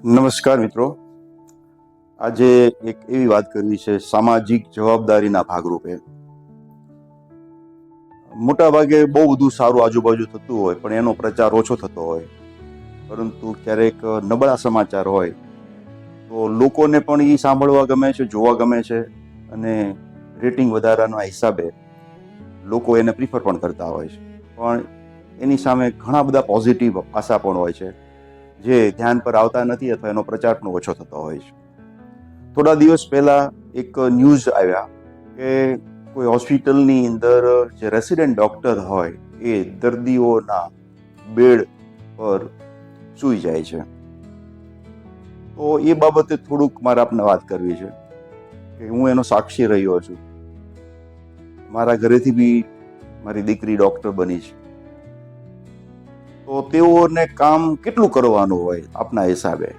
નમસ્કાર મિત્રો, આજે એક એવી વાત કરવી છે સામાજિક જવાબદારીના ભાગરૂપે. મોટા ભાગે બહુ બધું સારું આજુબાજુ થતું હોય પણ એનો પ્રચાર ઓછો થતો હોય, પરંતુ ક્યારેક નબળા સમાચાર હોય તો લોકોને પણ એ સાંભળવા ગમે છે, જોવા ગમે છે, અને રેટિંગ વધારવાના હિસાબે લોકો એને પ્રિફર પણ કરતા હોય છે. પણ એની સામે ઘણા બધા પોઝિટિવ પાસા પણ હોય છે જે ધ્યાન પર આવતા નથી અથવા એનો પ્રચાર પણ ઓછો થતો હોય છે. થોડા દિવસ પહેલા એક ન્યૂઝ આવ્યા કે કોઈ હોસ્પિટલની અંદર જે રેસિડેન્ટ ડોક્ટર હોય એ દર્દીઓના બેડ પર સૂઈ જાય છે. તો એ બાબતે થોડુંક મારે આપને વાત કરવી છે કે હું એનો સાક્ષી રહ્યો છું. મારા ઘરેથી બી મારી દીકરી ડોક્ટર બની છે. તો તેઓને કામ કેટલું કરવાનું હોય આપના હિસાબે?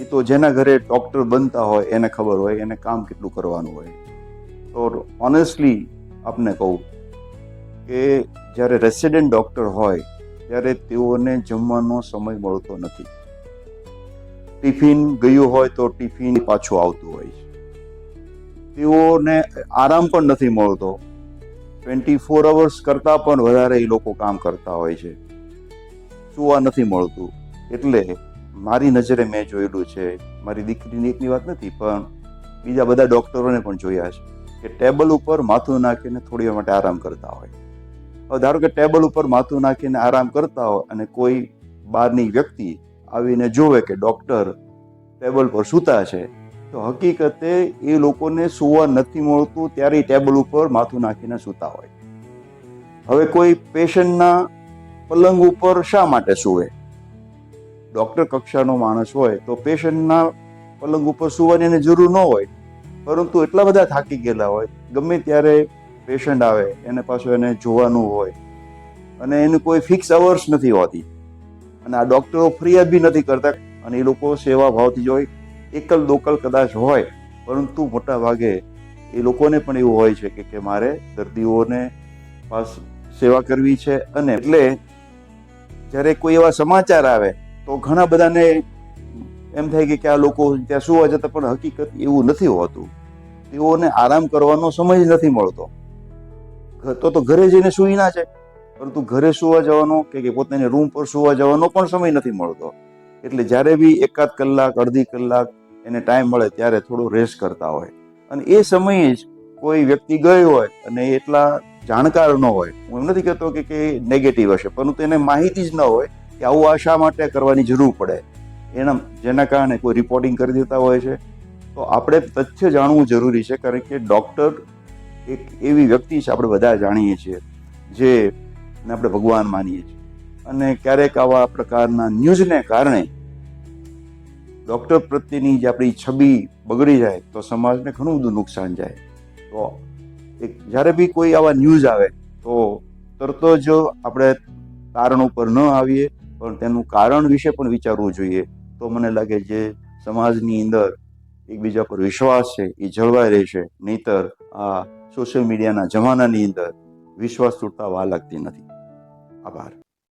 એ તો જેના ઘરે ડોક્ટર બનતા હોય એને ખબર હોય એને કામ કેટલું કરવાનું હોય. તો ઓનેસ્ટલી આપને કહું કે જ્યારે રેસિડેન્ટ ડોક્ટર હોય ત્યારે તેઓને જમવાનો સમય મળતો નથી. ટિફિન ગયું હોય તો ટિફિન પાછું આવતું હોય છે. તેઓને આરામ પણ નથી મળતો. 24 અવર્સ કરતાં પણ વધારે એ લોકો કામ કરતા હોય છે. સુવા નથી મળતું. એટલે મારી નજરે મેં જોયેલું છે, મારી દીકરીની એકની વાત નથી પણ બીજા બધા ડોક્ટરોને પણ જોયા છે કે ટેબલ ઉપર માથું નાખીને થોડી વાર માટે આરામ કરતા હોય. હવે ધારો કે ટેબલ ઉપર માથું નાખીને આરામ કરતા હોય અને કોઈ બહારની વ્યક્તિ આવીને જોવે કે ડોક્ટર ટેબલ પર સૂતા છે, તો હકીકતે એ લોકોને સુવા નથી મળતું ત્યારે ટેબલ ઉપર માથું નાખીને સૂતા હોય. હવે કોઈ પેશન્ટના પલંગ ઉપર શા માટે સૂવે? ડોક્ટર કક્ષાનો માણસ હોય તો પેશન્ટના પલંગ ઉપર સુવાની એને જરૂર ન હોય, પરંતુ એટલા બધા થાકી ગયેલા હોય, ગમે ત્યારે પેશન્ટ આવે એને પાછું એને જોવાનું હોય અને એની કોઈ ફિક્સ અવર્સ નથી હોતી. અને આ ડોક્ટરો ફરિયાદ બી નથી કરતા અને એ લોકો સેવા ભાવથી હોય. એકલ દોકલ કદાચ હોય, પરંતુ મોટા ભાગે એ લોકોને પણ એવું હોય છે કે મારે દર્દીઓને પાસ સેવા કરવી છે. અને એટલે જ્યારે કોઈ એવા સમાચાર આવે તો ઘણા બધાને એમ થાય કે આ લોકો ત્યાં સુવા જતા, પણ હકીકત એવું નથી હોતું. તેઓને આરામ કરવાનો સમય જ નથી મળતો. તો ઘરે જઈને સૂઈ ના જાય, પરંતુ ઘરે સુવા જવાનો કે પોતાની રૂમ પર સુવા જવાનો પણ સમય નથી મળતો. એટલે જ્યારે બી એકાદ કલાક અડધી કલાક એને ટાઈમ મળે ત્યારે થોડું રેસ્ટ કરતા હોય. અને એ સમયે જ કોઈ વ્યક્તિ ગયો હોય અને એટલા જાણકાર ન હોય, હું એમ નથી કહેતો કે નેગેટિવ હશે, પરંતુ એને માહિતી જ ન હોય કે આવું આ શા માટે કરવાની જરૂર પડે, જેના કારણે કોઈ રિપોર્ટિંગ કરી દેતા હોય છે. તો આપણે તથ્ય જાણવું જરૂરી છે, કારણ કે ડૉક્ટર એક એવી વ્યક્તિ છે, આપણે બધા જાણીએ છીએ, જેને આપણે ભગવાન માનીએ છીએ. અને ક્યારેક આવા પ્રકારના ન્યૂઝને કારણે ડૉક્ટર પ્રત્યેની જે આપણી છબી બગડી જાય તો સમાજને ઘણું બધું નુકસાન જાય. તો જ્યારે બી કોઈ આવા ન્યૂઝ આવે તો તરત જ આપણે તારણ ઉપર ન આવીએ, પણ તેનું કારણ વિશે પણ વિચારવું જોઈએ. તો મને લાગે જે સમાજની અંદર એકબીજા પર વિશ્વાસ છે એ જળવાઈ રહેશે. નહીતર આ સોશિયલ મીડિયાના જમાનાની અંદર વિશ્વાસ તૂટતા વાર લાગતી નથી. આભાર.